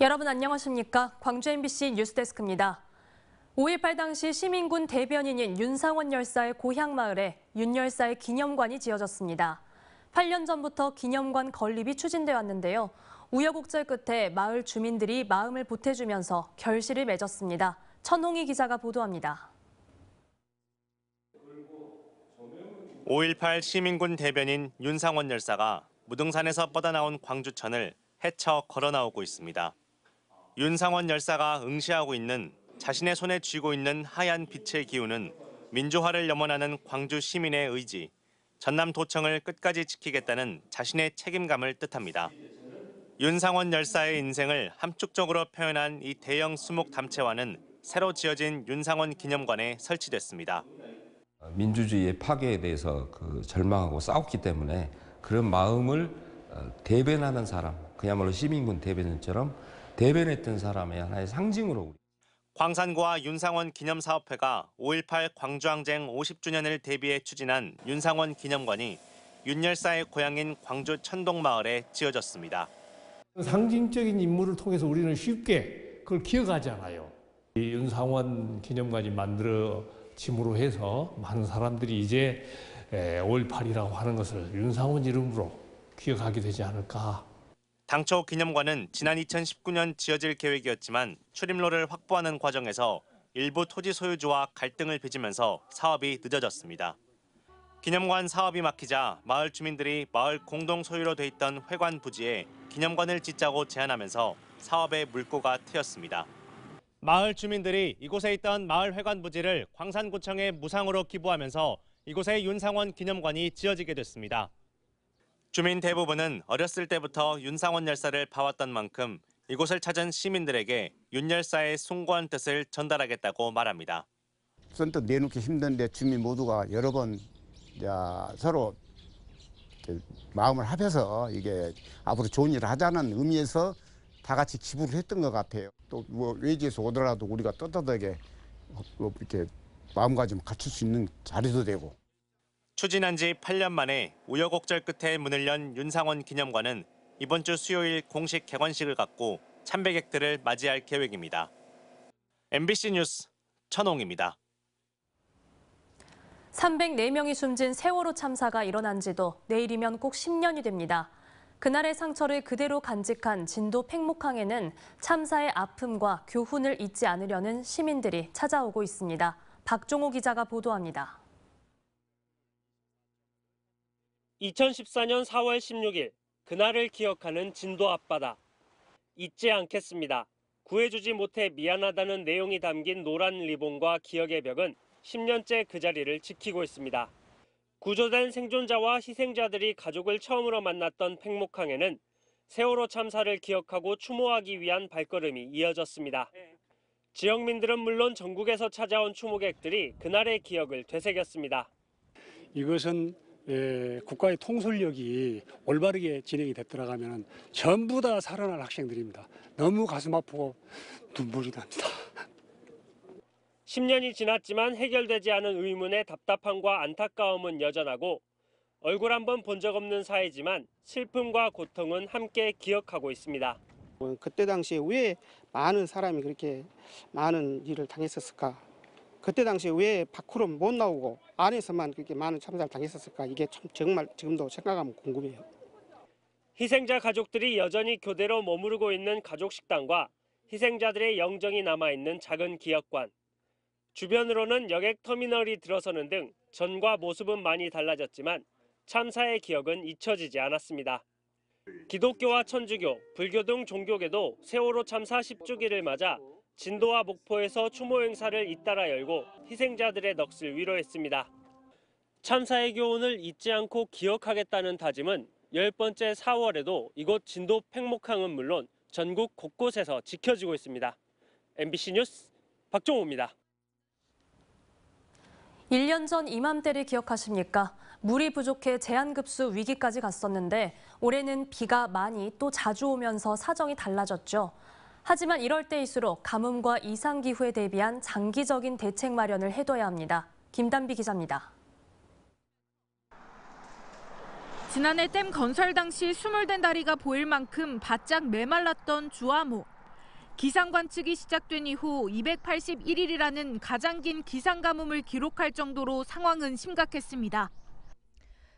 여러분 안녕하십니까? 광주 MBC 뉴스데스크입니다. 5.18 당시 시민군 대변인인 윤상원 열사의 고향 마을에 윤 열사의 기념관이 지어졌습니다. 8년 전부터 기념관 건립이 추진돼 왔는데요. 우여곡절 끝에 마을 주민들이 마음을 보태주면서 결실을 맺었습니다. 천홍희 기자가 보도합니다. 5.18 시민군 대변인 윤상원 열사가 무등산에서 뻗어나온 광주천을 헤쳐 걸어 나오고 있습니다. 윤상원 열사가 응시하고 있는 자신의 손에 쥐고 있는 하얀 빛의 기운은 민주화를 염원하는 광주 시민의 의지, 전남도청을 끝까지 지키겠다는 자신의 책임감을 뜻합니다. 윤상원 열사의 인생을 함축적으로 표현한 이 대형 수목 담채화는 새로 지어진 윤상원 기념관에 설치됐습니다. 민주주의의 파괴에 대해서 절망하고 싸웠기 때문에 그런 마음을 대변하는 사람, 그야말로 시민군 대변인처럼 대변했던 사람의 하나의 상징으로. 광산구와 윤상원 기념사업회가 5.18 광주항쟁 50주년을 대비해 추진한 윤상원 기념관이 윤 열사의 고향인 광주 천동마을에 지어졌습니다. 상징적인 인물을 통해서 우리는 쉽게 그걸 기억하잖아요. 이 윤상원 기념관이 만들어짐으로 해서 많은 사람들이 이제 5.18이라고 하는 것을 윤상원 이름으로 기억하게 되지 않을까. 당초 기념관은 지난 2019년 지어질 계획이었지만 출입로를 확보하는 과정에서 일부 토지 소유주와 갈등을 빚으면서 사업이 늦어졌습니다. 기념관 사업이 막히자 마을 주민들이 마을 공동 소유로 돼 있던 회관 부지에 기념관을 짓자고 제안하면서 사업의 물꼬가 트였습니다. 마을 주민들이 이곳에 있던 마을 회관 부지를 광산구청에 무상으로 기부하면서 이곳에 윤상원 기념관이 지어지게 됐습니다. 주민 대부분은 어렸을 때부터 윤상원 열사를 봐왔던 만큼 이곳을 찾은 시민들에게 윤 열사의 숭고한 뜻을 전달하겠다고 말합니다. 선뜻 내놓기 힘든데 주민 모두가 여러 번 서로 마음을 합해서 이게 앞으로 좋은 일을 하자는 의미에서 다 같이 기부를 했던 것 같아요. 또 뭐 외지에서 오더라도 우리가 떳떳하게 이렇게 마음가짐 갖출 수 있는 자리도 되고. 추진한 지 8년 만에 우여곡절 끝에 문을 연 윤상원 기념관은 이번 주 수요일 공식 개관식을 갖고 참배객들을 맞이할 계획입니다. MBC 뉴스 천홍입니다. 304명이 숨진 세월호 참사가 일어난 지도 내일이면 꼭 10년이 됩니다. 그날의 상처를 그대로 간직한 진도 팽목항에는 참사의 아픔과 교훈을 잊지 않으려는 시민들이 찾아오고 있습니다. 박종호 기자가 보도합니다. 2014년 4월 16일, 그날을 기억하는 진도 앞바다. 잊지 않겠습니다. 구해주지 못해 미안하다는 내용이 담긴 노란 리본과 기억의 벽은 10년째 그 자리를 지키고 있습니다. 구조된 생존자와 희생자들이 가족을 처음으로 만났던 팽목항에는 세월호 참사를 기억하고 추모하기 위한 발걸음이 이어졌습니다. 지역민들은 물론 전국에서 찾아온 추모객들이 그날의 기억을 되새겼습니다. 이것은 국가의 통솔력이 올바르게 진행이 됐더라면 전부 다 살아날 학생들입니다. 너무 가슴 아프고 눈물이 납니다. 10년이 지났지만 해결되지 않은 의문의 답답함과 안타까움은 여전하고 얼굴 한번 본 적 없는 사이지만 슬픔과 고통은 함께 기억하고 있습니다. 그때 당시에 왜 많은 사람이 그렇게 많은 일을 당했었을까? 그때 당시에 왜 밖으로 못 나오고 안에서만 그렇게 많은 참사를 당했었을까? 이게 참 정말 지금도 생각하면 궁금해요. 희생자 가족들이 여전히 교대로 머무르고 있는 가족식당과 희생자들의 영정이 남아있는 작은 기억관. 주변으로는 여객터미널이 들어서는 등 전과 모습은 많이 달라졌지만 참사의 기억은 잊혀지지 않았습니다. 기독교와 천주교, 불교 등 종교계도 세월호 참사 10주기를 맞아 진도와 목포에서 추모 행사를 잇따라 열고 희생자들의 넋을 위로했습니다. 참사의 교훈을 잊지 않고 기억하겠다는 다짐은 10번째 4월에도 이곳 진도 팽목항은 물론 전국 곳곳에서 지켜지고 있습니다. MBC 뉴스 박종호입니다. 1년 전 이맘때를 기억하십니까? 물이 부족해 제한급수 위기까지 갔었는데 올해는 비가 많이 또 자주 오면서 사정이 달라졌죠. 하지만 이럴 때일수록 가뭄과 이상기후에 대비한 장기적인 대책 마련을 해둬야 합니다. 김단비 기자입니다. 지난해 댐 건설 당시 수몰된 다리가 보일 만큼 바짝 메말랐던 주화목. 기상 관측이 시작된 이후 281일이라는 가장 긴 기상 가뭄을 기록할 정도로 상황은 심각했습니다.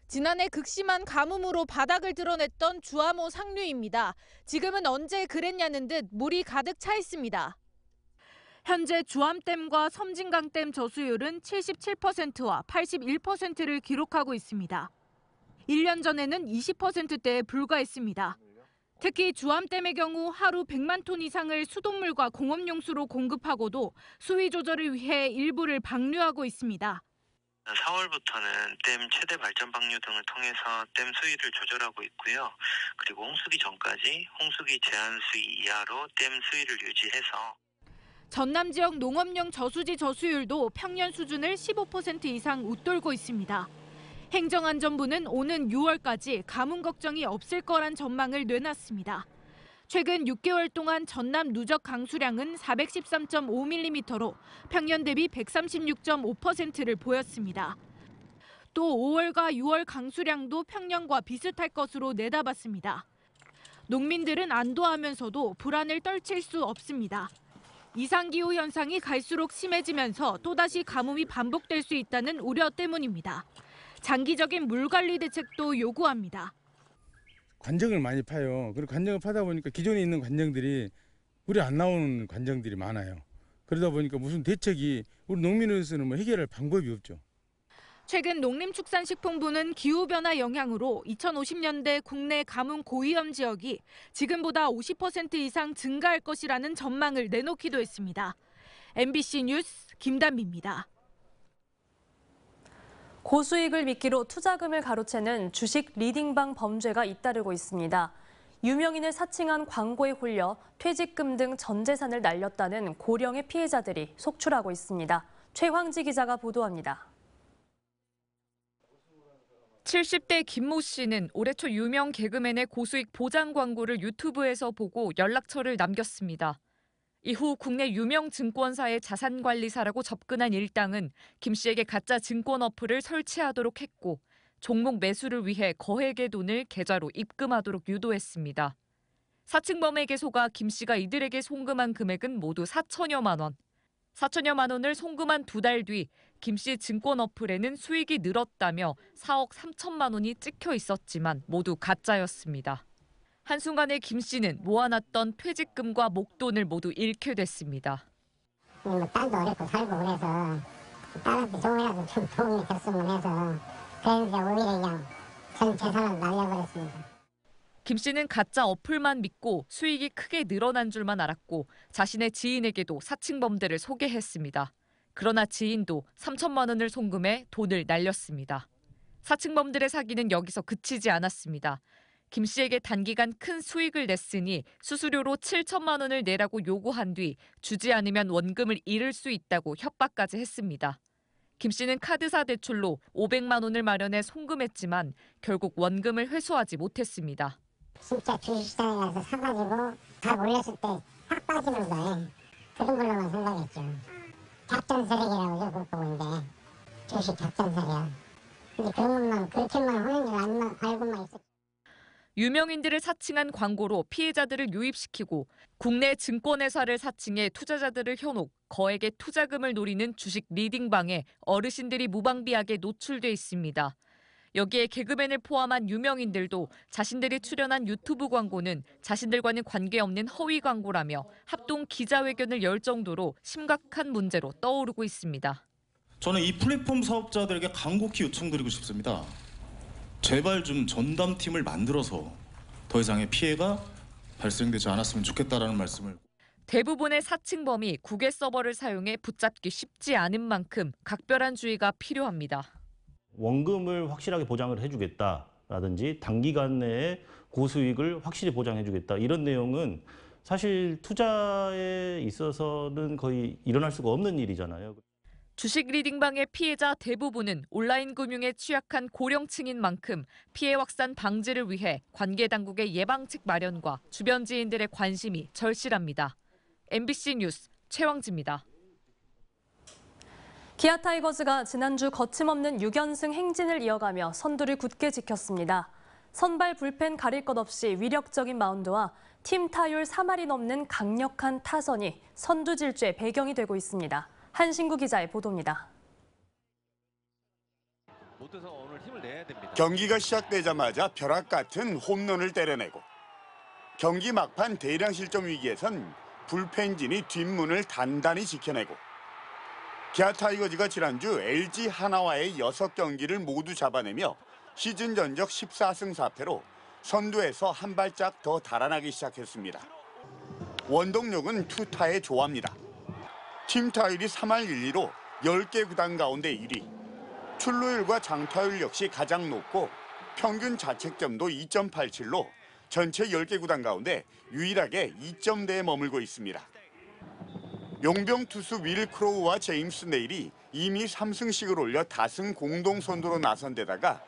지난해 극심한 가뭄으로 바닥을 드러냈던 주암호 상류입니다. 지금은 언제 그랬냐는 듯 물이 가득 차 있습니다. 현재 주암댐과 섬진강댐 저수율은 77%와 81%를 기록하고 있습니다. 1년 전에는 20%대에 불과했습니다. 특히 주암댐의 경우 하루 100만 톤 이상을 수돗물과 공업용수로 공급하고도 수위 조절을 위해 일부를 방류하고 있습니다. 4월부터는 댐 최대 발전 방류 등을 통해서 댐 수위를 조절하고 있고요. 그리고 홍수기 전까지 홍수기 제한 수위 이하로 댐 수위를 유지해서 전남 지역 농업용 저수지 저수율도 평년 수준을 15% 이상 웃돌고 있습니다. 행정안전부는 오는 6월까지 가뭄 걱정이 없을 거란 전망을 내놨습니다. 최근 6개월 동안 전남 누적 강수량은 413.5mm로 평년 대비 136.5%를 보였습니다. 또 5월과 6월 강수량도 평년과 비슷할 것으로 내다봤습니다. 농민들은 안도하면서도 불안을 떨칠 수 없습니다. 이상기후 현상이 갈수록 심해지면서 또다시 가뭄이 반복될 수 있다는 우려 때문입니다. 장기적인 물관리 대책도 요구합니다. 관정을 많이 파요. 그리고 관정을 파다 보니까 기존에 있는 관정들이 물이 안 나오는 관정들이 많아요. 그러다 보니까 무슨 대책이 우리 농민으로서는 뭐 해결할 방법이 없죠. 최근 농림축산식품부는 기후변화 영향으로 2050년대 국내 가뭄 고위험 지역이 지금보다 50% 이상 증가할 것이라는 전망을 내놓기도 했습니다. MBC 뉴스 김단비입니다. 고수익을 미끼로 투자금을 가로채는 주식 리딩방 범죄가 잇따르고 있습니다. 유명인을 사칭한 광고에 홀려 퇴직금 등 전 재산을 날렸다는 고령의 피해자들이 속출하고 있습니다. 최황지 기자가 보도합니다. 70대 김모 씨는 올해 초 유명 개그맨의 고수익 보장 광고를 유튜브에서 보고 연락처를 남겼습니다. 이후 국내 유명 증권사의 자산관리사라고 접근한 일당은 김 씨에게 가짜 증권 어플을 설치하도록 했고 종목 매수를 위해 거액의 돈을 계좌로 입금하도록 유도했습니다. 사칭범에게 속아 김 씨가 이들에게 송금한 금액은 모두 4천여만 원. 4천여만 원을 송금한 2달 뒤 김 씨 증권 어플에는 수익이 늘었다며 4억 3천만 원이 찍혀 있었지만 모두 가짜였습니다. 한순간에 김 씨는 모아놨던 퇴직금과 목돈을 모두 잃게 됐습니다. 딸도 어렵고 살고 그래서 딸한테 조금이라도 좀 도움이 됐으면 해서 그래서 오히려 그냥 전 재산을 날려버렸습니다. 김 씨는 가짜 어플만 믿고 수익이 크게 늘어난 줄만 알았고 자신의 지인에게도 사칭범들을 소개했습니다. 그러나 지인도 3천만 원을 송금해 돈을 날렸습니다. 사칭범들의 사기는 여기서 그치지 않았습니다. 김 씨에게 단기간 큰 수익을 냈으니 수수료로 7천만 원을 내라고 요구한 뒤 주지 않으면 원금을 잃을 수 있다고 협박까지 했습니다. 김 씨는 카드사 대출로 500만 원을 마련해 송금했지만 결국 원금을 회수하지 못했습니다. 진짜 주식시장에 가서 사가지고 다 올렸을 때 확 빠지는 거에 그런 걸로만 생각했죠. 작전 세력이라고 저 국보인데 주식 작전 세력. 근데 그런 것만 그렇게만 하는 줄 알고만 있었죠. 유명인들을 사칭한 광고로 피해자들을 유입시키고 국내 증권회사를 사칭해 투자자들을 현혹, 거액의 투자금을 노리는 주식 리딩방에 어르신들이 무방비하게 노출돼 있습니다. 여기에 개그맨을 포함한 유명인들도 자신들이 출연한 유튜브 광고는 자신들과는 관계없는 허위 광고라며 합동 기자회견을 열 정도로 심각한 문제로 떠오르고 있습니다. 저는 이 플랫폼 사업자들에게 간곡히 요청드리고 싶습니다. 제발 좀 전담팀을 만들어서 더 이상의 피해가 발생되지 않았으면 좋겠다라는 말씀을. 대부분의 사칭범이 국외 서버를 사용해 붙잡기 쉽지 않은 만큼 각별한 주의가 필요합니다. 원금을 확실하게 보장을 해주겠다라든지 단기간 내에 고수익을 확실히 보장해주겠다 이런 내용은 사실 투자에 있어서는 거의 일어날 수가 없는 일이잖아요. 주식 리딩방의 피해자 대부분은 온라인 금융에 취약한 고령층인 만큼 피해 확산 방지를 위해 관계 당국의 예방책 마련과 주변 지인들의 관심이 절실합니다. MBC 뉴스 최황지입니다. 기아 타이거즈가 지난주 거침없는 6연승 행진을 이어가며 선두를 굳게 지켰습니다. 선발 불펜 가릴 것 없이 위력적인 마운드와 팀 타율 3할이 넘는 강력한 타선이 선두 질주의 배경이 되고 있습니다. 한신구 기자의 보도입니다. 경기가 시작되자마자 벼락 같은 홈런을 때려내고 경기 막판 대량 실점 위기에선 불펜진이 뒷문을 단단히 지켜내고 기아 타이거즈가 지난주 LG 하나와의 6경기를 모두 잡아내며 시즌 전적 14승 4패로 선두에서 한 발짝 더 달아나기 시작했습니다. 원동력은 투타의 조화입니다. 팀 타율이 3할 1리로 10개 구단 가운데 1위. 출루율과 장타율 역시 가장 높고 평균 자책점도 2.87로 전체 10개 구단 가운데 유일하게 2점대에 머물고 있습니다. 용병 투수 윌 크로우와 제임스 네일이 이미 3승씩을 올려 다승 공동 선두로 나선 데다가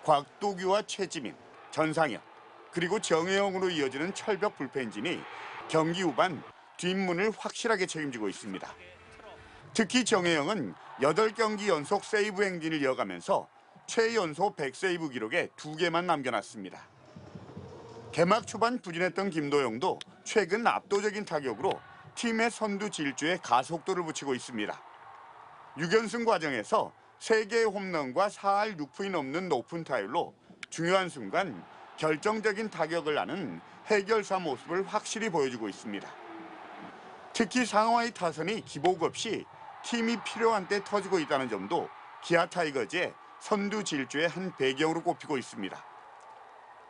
곽도규와 최지민, 전상현, 그리고 정혜영으로 이어지는 철벽 불펜진이 경기 후반 뒷문을 확실하게 책임지고 있습니다. 특히 정혜영은 8경기 연속 세이브 행진을 이어가면서 최연소 100세이브 기록에 2개만 남겨놨습니다. 개막 초반 부진했던 김도영도 최근 압도적인 타격으로 팀의 선두 질주에 가속도를 붙이고 있습니다. 6연승 과정에서 3개의 홈런과 4할 6푼이 넘는 높은 타율로 중요한 순간 결정적인 타격을 하는 해결사 모습을 확실히 보여주고 있습니다. 특히 상하이 타선이 기복 없이 팀이 필요한 때 터지고 있다는 점도 기아 타이거즈의 선두 질주의 한 배경으로 꼽히고 있습니다.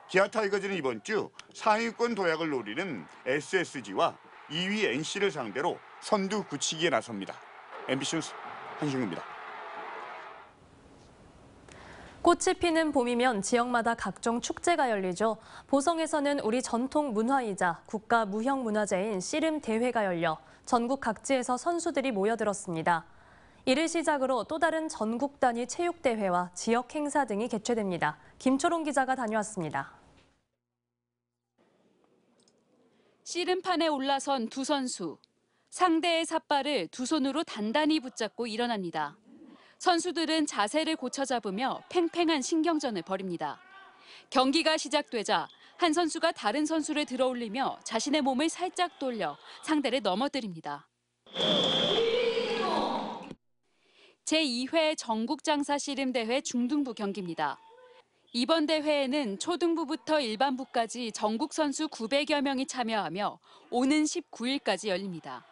기아 타이거즈는 이번 주 상위권 도약을 노리는 SSG와 2위 NC를 상대로 선두 굳히기에 나섭니다. MBC 뉴스 한신구입니다. 꽃이 피는 봄이면 지역마다 각종 축제가 열리죠. 보성에서는 우리 전통 문화이자 국가 무형문화재인 씨름 대회가 열려 전국 각지에서 선수들이 모여들었습니다. 이를 시작으로 또 다른 전국 단위 체육대회와 지역 행사 등이 개최됩니다. 김초롱 기자가 다녀왔습니다. 씨름판에 올라선 두 선수. 상대의 삿발을 두 손으로 단단히 붙잡고 일어납니다. 선수들은 자세를 고쳐 잡으며 팽팽한 신경전을 벌입니다. 경기가 시작되자 한 선수가 다른 선수를 들어올리며 자신의 몸을 살짝 돌려 상대를 넘어뜨립니다. 제2회 전국장사 씨름대회 중등부 경기입니다. 이번 대회에는 초등부부터 일반부까지 전국 선수 900여 명이 참여하며 오는 19일까지 열립니다.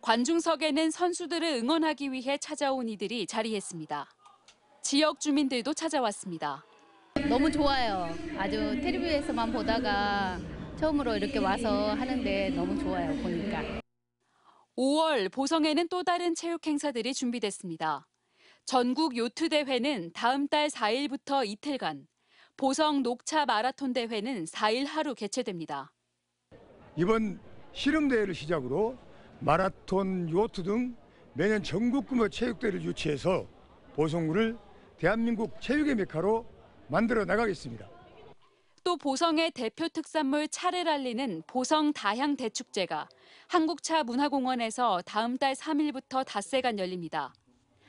관중석에는 선수들을 응원하기 위해 찾아온 이들이 자리했습니다. 지역 주민들도 찾아왔습니다. 너무 좋아요. 아주 텔레비에서만 보다가 처음으로 이렇게 와서 하는데 너무 좋아요, 보니까. 5월 보성에는 또 다른 체육 행사들이 준비됐습니다. 전국 요트 대회는 다음 달 4일부터 이틀간, 보성 녹차 마라톤 대회는 4일 하루 개최됩니다. 이번 씨름대회를 시작으로 마라톤, 요트 등 매년 전국 규모 체육대회를 유치해서 보성군을 대한민국 체육의 메카로 만들어 나가겠습니다. 또 보성의 대표 특산물 차를 알리는 보성 다향 대축제가 한국차문화공원에서 다음 달 3일부터 닷새간 열립니다.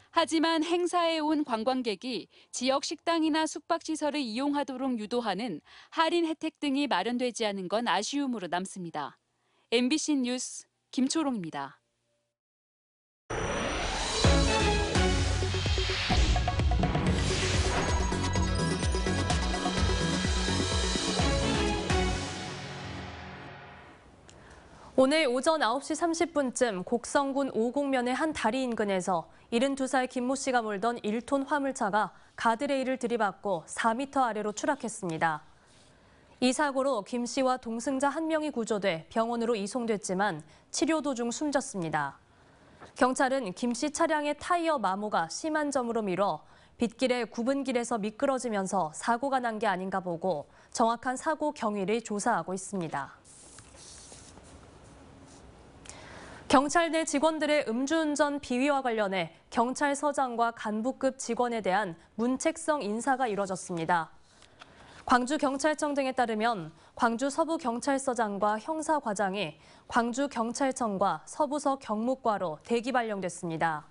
하지만 행사에 온 관광객이 지역 식당이나 숙박시설을 이용하도록 유도하는 할인 혜택 등이 마련되지 않은 건 아쉬움으로 남습니다. MBC 뉴스 김초롱입니다. 오늘 오전 9시 30분쯤 곡성군 오곡면의 한 다리 인근에서 72살 김모 씨가 몰던 1톤 화물차가 가드레일을 들이받고 4m 아래로 추락했습니다. 이 사고로 김 씨와 동승자 1명이 구조돼 병원으로 이송됐지만 치료 도중 숨졌습니다. 경찰은 김 씨 차량의 타이어 마모가 심한 점으로 미뤄 빗길의 굽은 길에서 미끄러지면서 사고가 난 게 아닌가 보고 정확한 사고 경위를 조사하고 있습니다. 경찰 내 직원들의 음주운전 비위와 관련해 경찰서장과 간부급 직원에 대한 문책성 인사가 이뤄졌습니다. 광주경찰청 등에 따르면 광주 서부경찰서장과 형사과장이 광주경찰청과 서부서 경무과로 대기 발령됐습니다.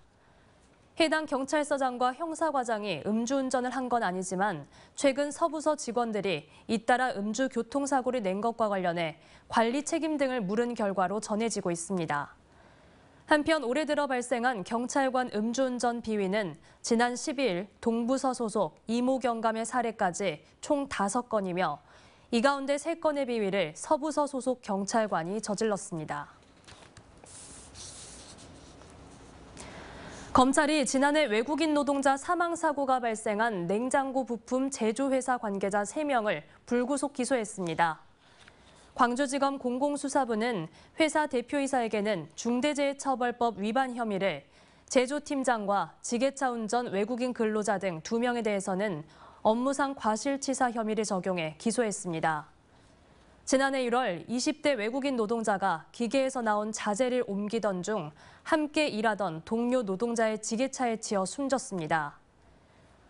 해당 경찰서장과 형사과장이 음주운전을 한 건 아니지만 최근 서부서 직원들이 잇따라 음주 교통사고를 낸 것과 관련해 관리 책임 등을 물은 결과로 전해지고 있습니다. 한편 올해 들어 발생한 경찰관 음주운전 비위는 지난 12일 동부서 소속 이모 경감의 사례까지 총 5건이며 이 가운데 3건의 비위를 서부서 소속 경찰관이 저질렀습니다. 검찰이 지난해 외국인 노동자 사망 사고가 발생한 냉장고 부품 제조회사 관계자 3명을 불구속 기소했습니다. 광주지검 공공수사부는 회사 대표이사에게는 중대재해처벌법 위반 혐의를, 제조팀장과 지게차 운전 외국인 근로자 등 2명에 대해서는 업무상 과실치사 혐의를 적용해 기소했습니다. 지난해 1월 20대 외국인 노동자가 기계에서 나온 자재를 옮기던 중 함께 일하던 동료 노동자의 지게차에 치여 숨졌습니다.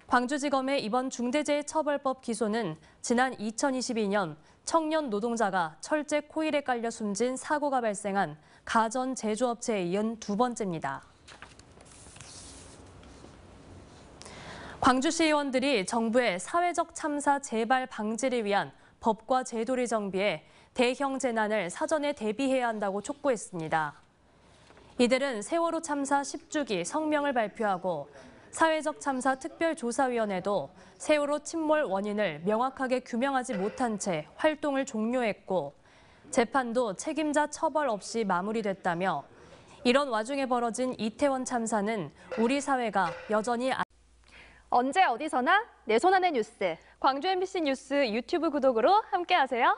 광주지검의 이번 중대재해처벌법 기소는 지난 2022년 청년 노동자가 철제 코일에 깔려 숨진 사고가 발생한 가전 제조업체에 이은 2번째입니다. 광주시 의원들이 정부의 사회적 참사 재발 방지를 위한 법과 제도를 정비해 대형 재난을 사전에 대비해야 한다고 촉구했습니다. 이들은 세월호 참사 10주기 성명을 발표하고 사회적 참사 특별조사위원회도 세월호 침몰 원인을 명확하게 규명하지 못한 채 활동을 종료했고 재판도 책임자 처벌 없이 마무리됐다며 이런 와중에 벌어진 이태원 참사는 우리 사회가 여전히 언제 어디서나 내 손 안의 뉴스. 광주 MBC 뉴스 유튜브 구독으로 함께하세요.